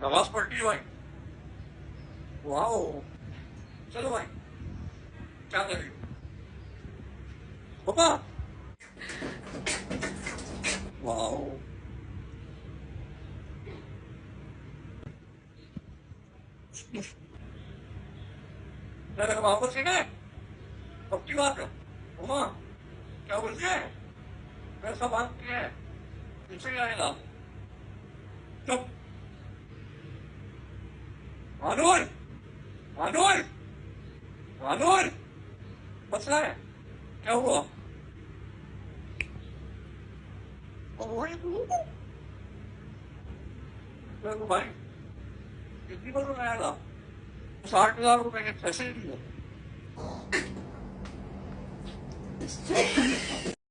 नमाज पढ़ ली भाई। वाओ, चलो भाई, क्या कर रही हो पापा? वाओ, मेरे को वापस से गए। अब की बात है मम्मा, क्या बोलते हैं? पैसा मांगते हैं, पीछे आएगा। चुप। मानूर, मानूर, मानूर, मसला है, क्या हुआ? मेरे को भाई कितनी बार आएगा? 60,000 रुपए के पैसे दिए।